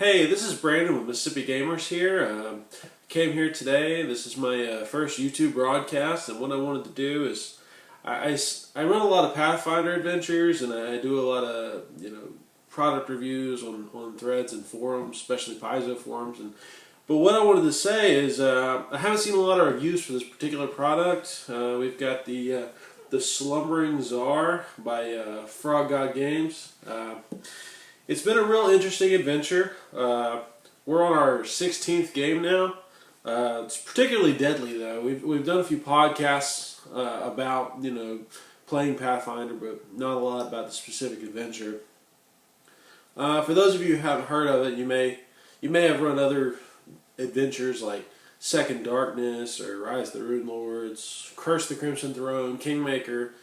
Hey, this is Brandon with Mississippi Gamers here. Came here today. This is my first YouTube broadcast, and what I wanted to do is I run a lot of Pathfinder adventures, and I do a lot of product reviews on threads and forums, especially Paizo forums. But what I wanted to say is I haven't seen a lot of reviews for this particular product. We've got the Slumbering Tsar by Frog God Games. It's been a real interesting adventure. We're on our 16th game now. It's particularly deadly though. We've done a few podcasts about playing Pathfinder, but not a lot about the specific adventure. For those of you who haven't heard of it, you may have run other adventures like Second Darkness or Rise of the Rune Lords, Curse the Crimson Throne, Kingmaker,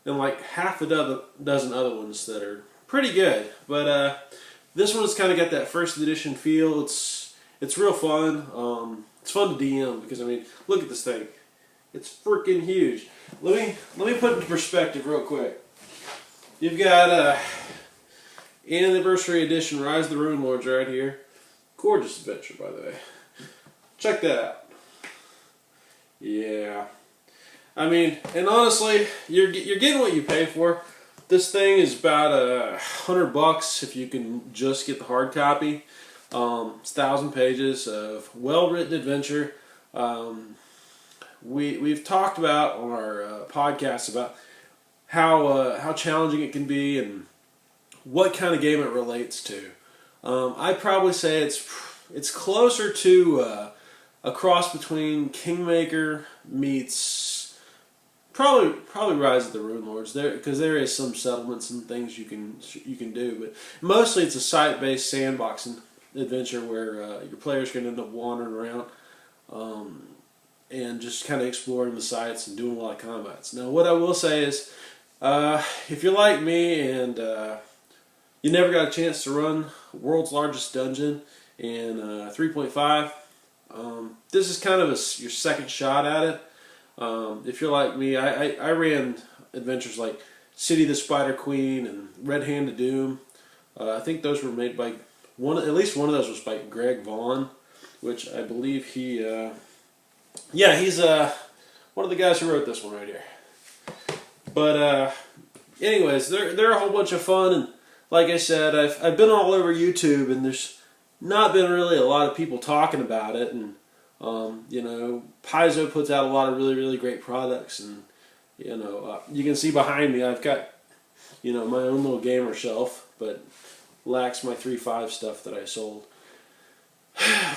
and like half a dozen other ones that are pretty good. But this one's kind of got that first edition feel. It's real fun. It's fun to DM because, I mean, look at this thing. It's freaking huge. Let me put it into perspective real quick. You've got Anniversary Edition Rise of the Rune Lords right here. Gorgeous adventure, by the way. Check that out. Yeah. I mean, and honestly, you're getting what you pay for. This thing is about $100 if you can just get the hard copy. It's 1,000 pages of well-written adventure. We've talked about on our podcast about how challenging it can be and what kind of game it relates to. I'd probably say it's closer to a cross between Kingmaker meets probably Rise of the Rune Lords, because there is some settlements and things you can do, but mostly it's a site-based sandboxing adventure where your players can end up wandering around and just kind of exploring the sites and doing a lot of combats. Now, what I will say is, if you're like me and you never got a chance to run World's Largest Dungeon in 3.5, this is kind of your second shot at it. If you're like me, I ran adventures like City of the Spider Queen and Red Hand of Doom. I think those were made by at least one of those was by Greg Vaughn, which I believe he's one of the guys who wrote this one right here. But anyways, they're a whole bunch of fun, and like I said, I've been all over YouTube, and there's not been really a lot of people talking about it, and Paizo puts out a lot of really great products, and you can see behind me I've got my own little gamer shelf, but lacks my 3.5 stuff that I sold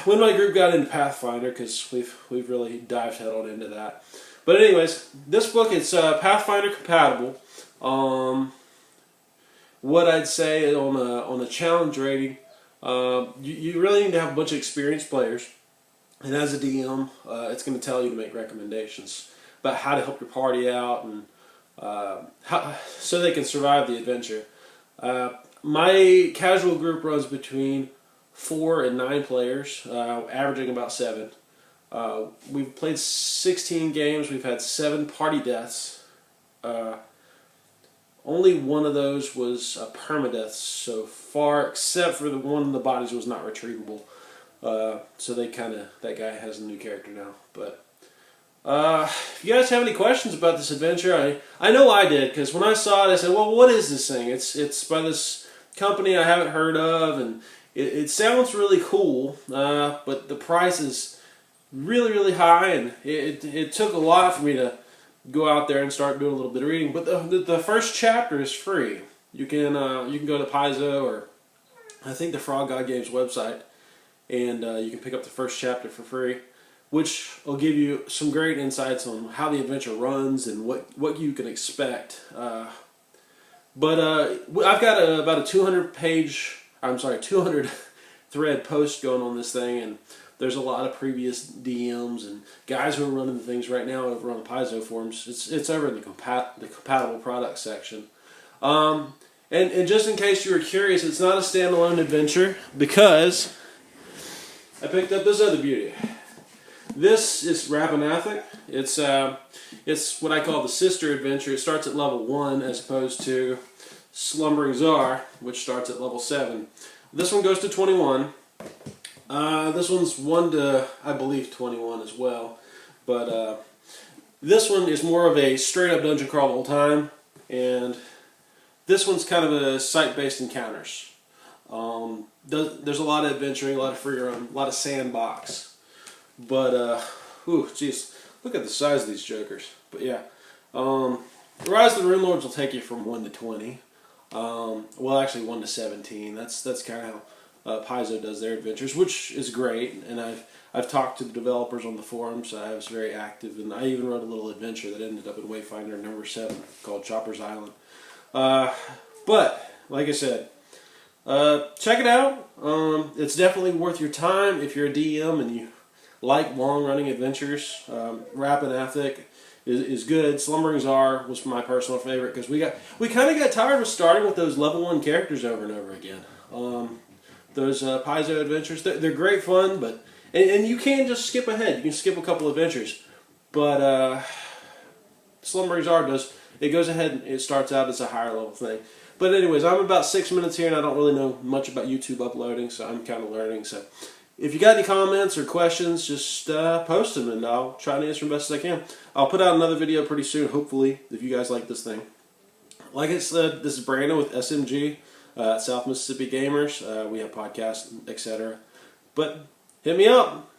when my group got into Pathfinder, because we've really dived head on into that. But anyways, this book, it's Pathfinder compatible. What I'd say on a challenge rating, you really need to have a bunch of experienced players. And as a DM, it's going to tell you to make recommendations about how to help your party out and so they can survive the adventure. My casual group runs between 4 and 9 players, averaging about 7. We've played 16 games. We've had 7 party deaths. Only one of those was a permadeath so far, except for the one of the bodies was not retrievable. So that guy has a new character now. But if you guys have any questions about this adventure, I know I did, because when I saw it I said, well, what is this thing? It's by this company I haven't heard of, and it sounds really cool, but the price is really high, and it took a lot for me to go out there and start doing a little bit of reading. But the first chapter is free. You can go to Paizo or I think the Frog God Games website, and you can pick up the first chapter for free, which will give you some great insights on how the adventure runs and what you can expect. But I've got about a 200 thread post going on this thing, and there's a lot of previous DMs and guys who are running the things right now over on the Paizo forums. It's over in the compatible product section. And just in case you were curious, it's not a standalone adventure, because I picked up this other beauty. This is Rapinathic. It's what I call the sister adventure. It starts at level 1 as opposed to Slumbering Tsar, which starts at level 7. This one goes to 21. This one's 1 to, I believe, 21 as well. But this one is more of a straight-up dungeon crawl the whole time. And this one's kind of a site-based encounters. There's a lot of adventuring, a lot of free roam, a lot of sandbox. But, jeez, look at the size of these jokers. But yeah, Rise of the Rune Lords will take you from 1 to 20. Well, actually 1 to 17. That's kind of how Paizo does their adventures, which is great. And I've talked to the developers on the forums. I was very active, and I even wrote a little adventure that ended up in Wayfinder number 7 called Chopper's Island. But like I said, check it out. It's definitely worth your time if you're a DM and you like long-running adventures. Rapid Ethic is good. Slumbering Tsar was my personal favorite because we kind of got tired of starting with those level 1 characters over and over again. Those Paizo adventures, they're great fun, but and you can just skip ahead. You can skip a couple adventures, but Slumbering Tsar it goes ahead and it starts out as a higher level thing. But anyways, I'm about 6 minutes here, and I don't really know much about YouTube uploading, so I'm kind of learning. So if you got any comments or questions, just post them, and I'll try to answer them best as I can. I'll put out another video pretty soon, hopefully, if you guys like this thing. Like I said, this is Brandon with SMG, South Mississippi Gamers. We have podcasts, etc. But hit me up.